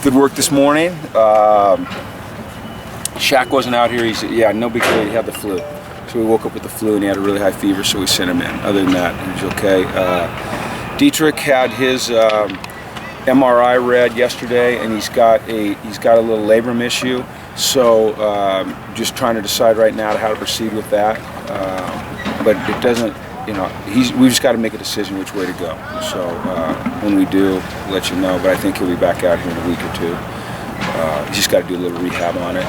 Good work this morning. Shaq wasn't out here. No big deal. He had the flu. So we woke up with the flu and he had a really high fever, so we sent him in. Other than that, he was okay. Dietrich had his MRI read yesterday, and he's got a little labrum issue. So just trying to decide right now how to proceed with that. But it doesn't, we've just got to make a decision which way to go. So when we do, we'll let you know. But I think he'll be back out here in a week or two. He's just got to do a little rehab on it.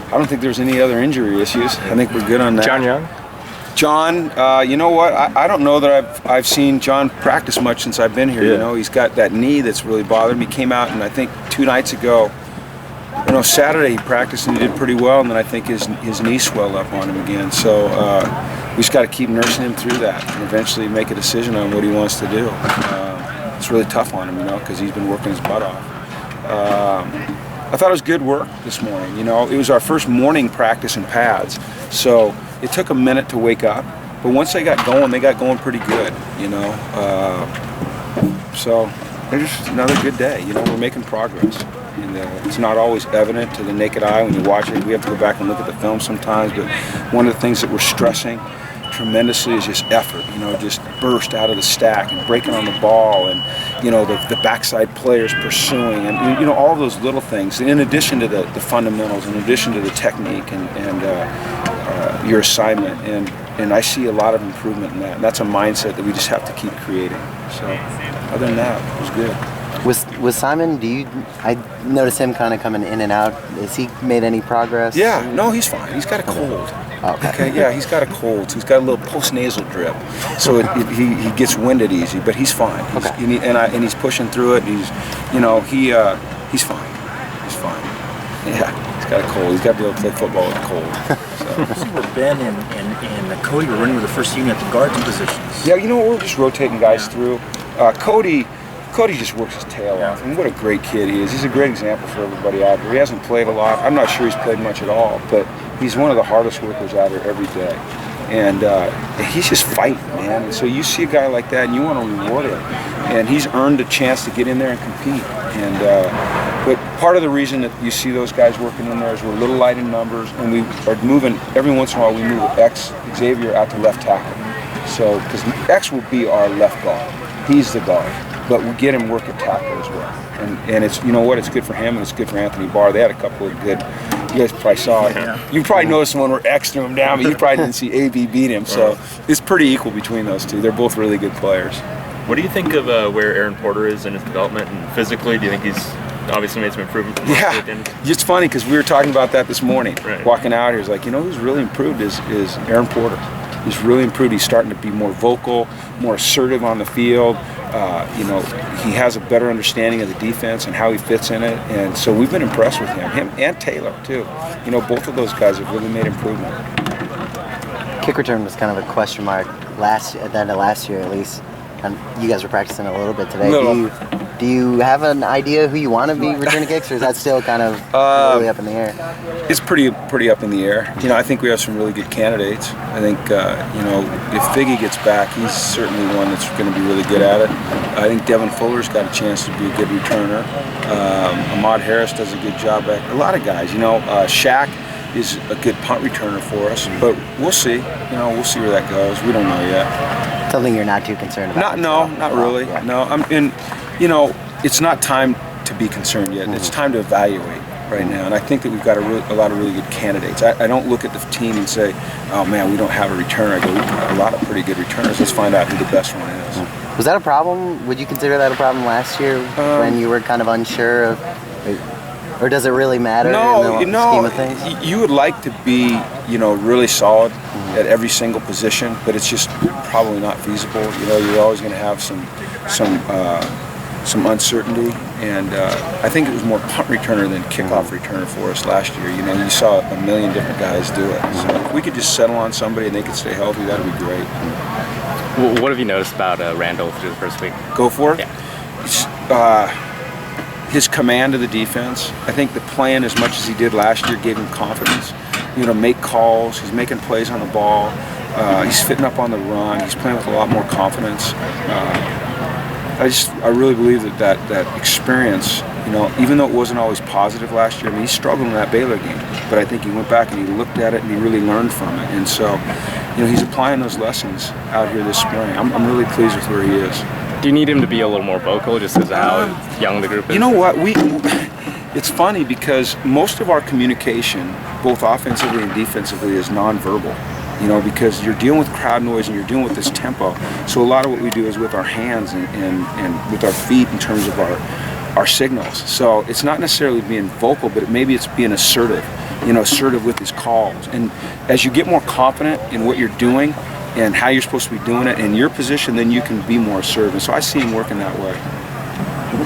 I don't think there's any other injury issues. I think we're good on that. John Young? John, you know what? I don't know that I've seen John practice much since I've been here. Yeah. He's got that knee that's really bothered him. He came out, and I think 2 nights ago, Saturday he practiced and he did pretty well, and then I think his knee swelled up on him again. So we just got to keep nursing him through that and eventually make a decision on what he wants to do. It's really tough on him, because he's been working his butt off. I thought it was good work this morning. It was our first morning practice in pads, so it took a minute to wake up. But once they got going pretty good. So it's just another good day. We're making progress, and it's not always evident to the naked eye when you watch it. We have to go back and look at the film sometimes. But one of the things that we're stressing tremendously is just effort, just burst out of the stack and breaking on the ball, and the backside players pursuing, and all those little things in addition to the fundamentals, in addition to the technique and your assignment, and I see a lot of improvement in that, and that's a mindset that we just have to keep creating. So other than that, it was good. With Simon, I noticed him kind of coming in and out. Has he made any progress? Yeah, no, he's fine. He's got a cold. Okay, yeah, he's got a cold. So he's got a little post-nasal drip, so he gets winded easy, but he's fine. And he's pushing through it. He's fine. He's fine. Yeah, he's got a cold. He's got to be able to play football with a cold. So. I see where Ben and Cody were running with the first unit at the guards positions. Yeah, we're just rotating guys through. Cody just works his tail off, and what a great kid he is. He's a great example for everybody out there. He hasn't played a lot. I'm not sure he's played much at all, but he's one of the hardest workers out there every day. And he's just fighting, man. And so you see a guy like that, and you want to reward him. And he's earned a chance to get in there and compete. And but part of the reason that you see those guys working in there is we're a little light in numbers, and we are moving, every once in a while we move Xavier out to left tackle. So, because X will be our left guard. He's the guard. But we get him work at tackle as well. And it's, it's good for him and it's good for Anthony Barr. They had a couple of good, you guys probably saw it. Yeah. You probably noticed the one where X threw him down, but you probably didn't see AB beat him. So it's pretty equal between those two. They're both really good players. What do you think of where Aaron Porter is in his development and physically? Do you think he's obviously made some improvement? Yeah, it's funny because we were talking about that this morning. Right. Walking out here, it's like, who's really improved is Aaron Porter. He's really improved. He's starting to be more vocal, more assertive on the field. He has a better understanding of the defense and how he fits in it. And so we've been impressed with him and Taylor too. Both of those guys have really made improvement. Kick return was kind of a question mark at the end of last year, at least. And you guys were practicing a little bit today. Do you have an idea who you want to be returning kicks, or is that still kind of really up in the air? It's pretty up in the air. I think we have some really good candidates. I think if Figgy gets back, he's certainly one that's going to be really good at it. I think Devin Fuller's got a chance to be a good returner. Ahmad Harris does a good job back. A lot of guys. Shaq is a good punt returner for us, but we'll see. We'll see where that goes. We don't know yet. Something you're not too concerned about? Not really. Yeah. No, it's not time to be concerned yet. It's time to evaluate right now, and I think that we've got a lot of really good candidates. I don't look at the team and say, oh man, we don't have a returner. I go, we've got a lot of pretty good returners. Let's find out who the best one is. Was that a problem? Would you consider that a problem last year when you were kind of unsure of, or does it really matter in the scheme of things? You would like to be, really solid at every single position, but it's just probably not feasible. You're always going to have some uncertainty, and I think it was more punt returner than kickoff returner for us last year. You saw a million different guys do it. So if we could just settle on somebody and they could stay healthy, that would be great. What have you noticed about Randall through the first week? Go for it? Yeah. His command of the defense. I think the playing as much as he did last year gave him confidence. Make calls. He's making plays on the ball. He's fitting up on the run. He's playing with a lot more confidence. I really believe that experience, you know, even though it wasn't always positive last year, I mean, he struggled in that Baylor game, but I think he went back and he looked at it and he really learned from it. And so, you know, he's applying those lessons out here this spring. I'm really pleased with where he is. Do you need him to be a little more vocal just because of how young the group is? You know what? It's funny because most of our communication, both offensively and defensively, is nonverbal. You know, because you're dealing with crowd noise and you're dealing with this tempo. So a lot of what we do is with our hands and with our feet in terms of our signals. So it's not necessarily being vocal, but maybe it's being assertive, you know, assertive with his calls. And as you get more confident in what you're doing and how you're supposed to be doing it in your position, then you can be more assertive. And so I see him working that way.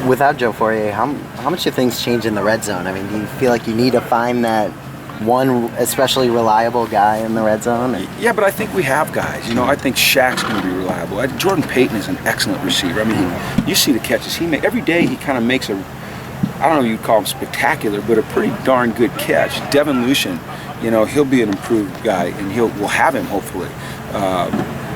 Without Joe Fourier, how much do things change in the red zone? I mean, do you feel like you need to find that one especially reliable guy in the red zone? Yeah, but I think we have guys. You know, I think Shaq's going to be reliable. Jordan Payton is an excellent receiver. I mean, you see the catches he makes. Every day he kind of makes I don't know if you'd call him spectacular, but a pretty darn good catch. Devin Lucien, you know, he'll be an improved guy, and we'll have him hopefully.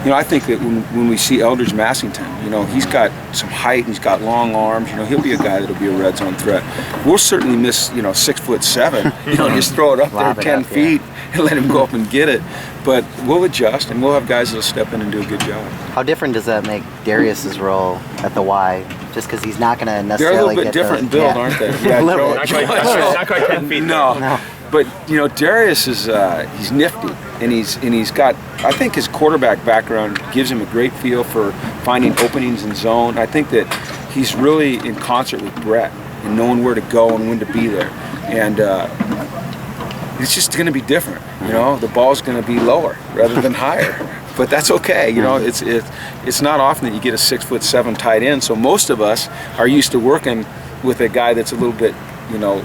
You know, I think that when we see Eldridge Massington, you know, he's got some height, he's got long arms, you know, he'll be a guy that'll be a red zone threat. We'll certainly miss, you know, 6'7", you know, just throw it up there 10 feet and let him go up and get it. But we'll adjust, and we'll have guys that'll step in and do a good job. How different does that make Darius's role at the Y? Just because he's not going to necessarily They're a little bit different in build, aren't they? Yeah, Not quite 10 feet. No. But you know, Darius is he's nifty, and he's got, I think his quarterback background gives him a great feel for finding openings in zone. I think that he's really in concert with Brett and knowing where to go and when to be there. And it's just going to be different. You know, the ball's going to be lower rather than higher. But that's okay. You know, it's not often that you get a 6'7" tight end. So most of us are used to working with a guy that's a little bit, you know,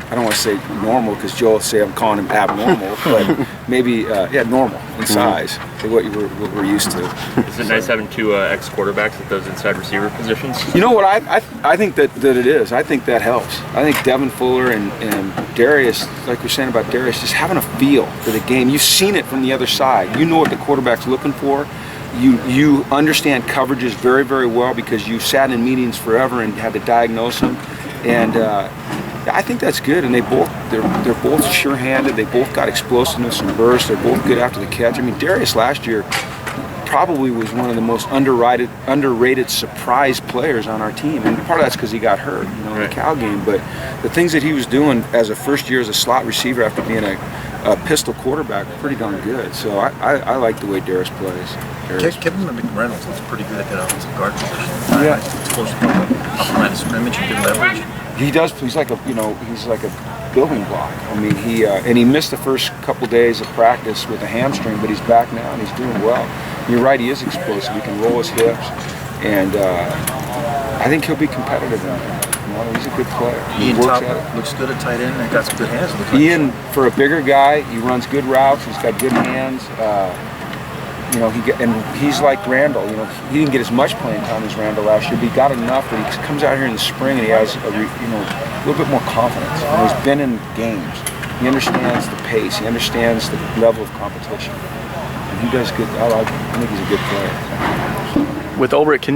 I don't want to say normal because Joe will say I'm calling him abnormal, but maybe normal in size to what we're used to. Is it nice having two ex-quarterbacks at those inside receiver positions? You know what, I think that it is. I think that helps. I think Devin Fuller and Darius, like you're saying about Darius, just having a feel for the game. You've seen it from the other side. You know what the quarterback's looking for. You understand coverages very, very well because you sat in meetings forever and had to diagnose them. And I think that's good, and they're both sure-handed. They both got explosiveness and burst. They're both good after the catch. I mean, Darius last year probably was one of the most underrated surprise players on our team, and part of that's because he got hurt, you know, in the Cal game. But the things that he was doing as a first year as a slot receiver after being a pistol quarterback, pretty darn good. So I like the way Darius plays. Kevin McReynolds looks pretty good at that offensive guard position. Yeah, Explosive off the line of scrimmage, good leverage. he does. He's like a building block. I mean, he missed the first couple days of practice with a hamstring, but he's back now and he's doing well. You're right, he is explosive. He can roll his hips, and I think he'll be competitive in there. You know, he's a good player. Ian Top looks good at tight end and got some good hands. Ian, for a bigger guy, he runs good routes. He's got good hands. You know, he's like Randall. You know, he didn't get as much playing time as Randall last year, but he got enough that he comes out here in the spring and he has a little bit more confidence. You know, he's been in games. He understands the pace. He understands the level of competition. And he does good. I think he's a good player. With Ulbrich,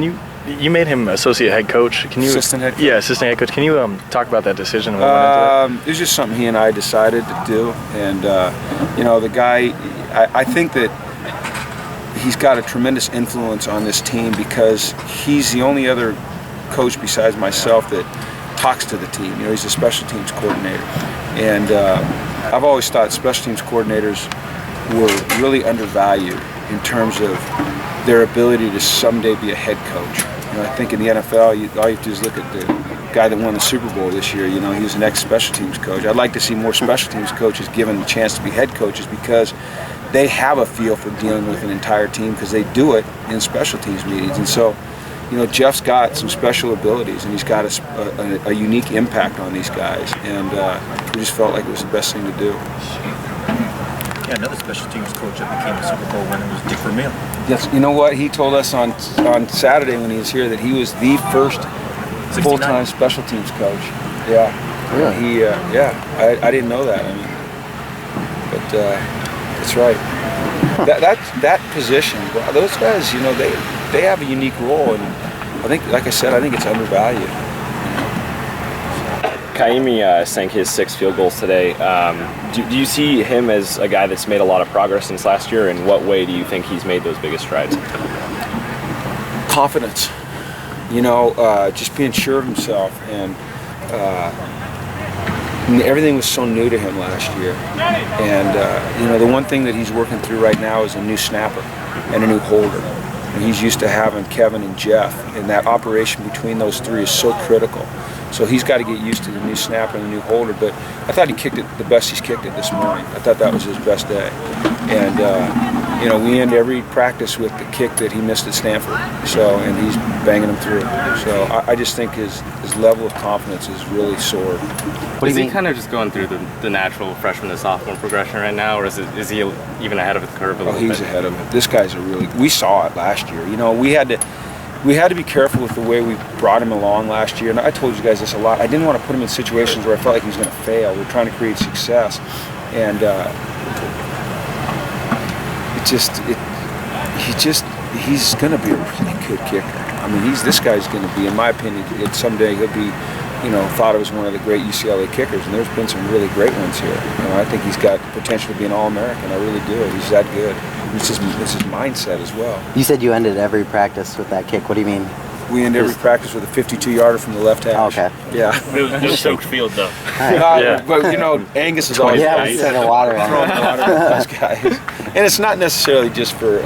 you made him associate head coach. Can you assistant head coach? Yeah, assistant head coach. Can you talk about that decision? And what went into it? It was just something he and I decided to do, and you know, the guy. I think that he's got a tremendous influence on this team because he's the only other coach besides myself that talks to the team. You know, he's a special teams coordinator, and I've always thought special teams coordinators were really undervalued in terms of their ability to someday be a head coach. You know, I think in the NFL, all you have to do is look at the guy that won the Super Bowl this year. You know, he was an ex-special teams coach. I'd like to see more special teams coaches given the chance to be head coaches because they have a feel for dealing with an entire team because they do it in special teams meetings. And so, you know, Jeff's got some special abilities and he's got a unique impact on these guys. And we just felt like it was the best thing to do. Yeah, another special teams coach that became a Super Bowl winner was Dick Vermeil. Yes, you know what? He told us on Saturday when he was here that he was the first full-time special teams coach. Yeah. Really? I didn't know that. I mean, but that's right. That position, those guys, you know, they have a unique role, and I think, like I said, I think it's undervalued. Kaimi sank his 6 field goals today. Do you see him as a guy that's made a lot of progress since last year? In what way do you think he's made those biggest strides? Confidence, just being sure of himself, and everything was so new to him last year. And the one thing that he's working through right now is a new snapper and a new holder. And he's used to having Kevin and Jeff, and that operation between those 3 is so critical. So he's got to get used to the new snapper and the new holder. But I thought he kicked it the best he's kicked it this morning. I thought that was his best day. And we end every practice with the kick that he missed at Stanford. So, and he's banging them through. So I just think his level of confidence is really soared. Is he kind of just going through the natural freshman to sophomore progression right now, or is he even ahead of the curve a little bit? Oh, he's ahead of it. This guy's we saw it last year. We had to be careful with the way we brought him along last year. And I told you guys this a lot. I didn't want to put him in situations where I felt like he was going to fail. We're trying to create success. And he's going to be a really good kicker. I mean, this guy's going to be, in my opinion, someday he'll be, thought of as one of the great UCLA kickers. And there's been some really great ones here. I think he's got potential to be an All-American. I really do. He's that good. It's his mindset as well. You said you ended every practice with that kick. What do you mean? We end every practice with a 52-yarder from the left hash. Okay. Yeah. No soaked field though. Yeah. But Angus is always Yeah, we set the water throwing on. water at those guys. And it's not necessarily just for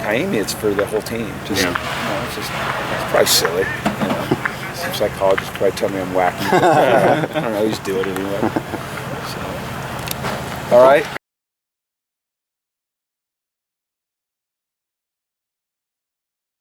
Kaimi, it's for the whole team. It's probably silly. Some psychologists probably tell me I'm wacky. I don't know, I just do it anyway. So. All right.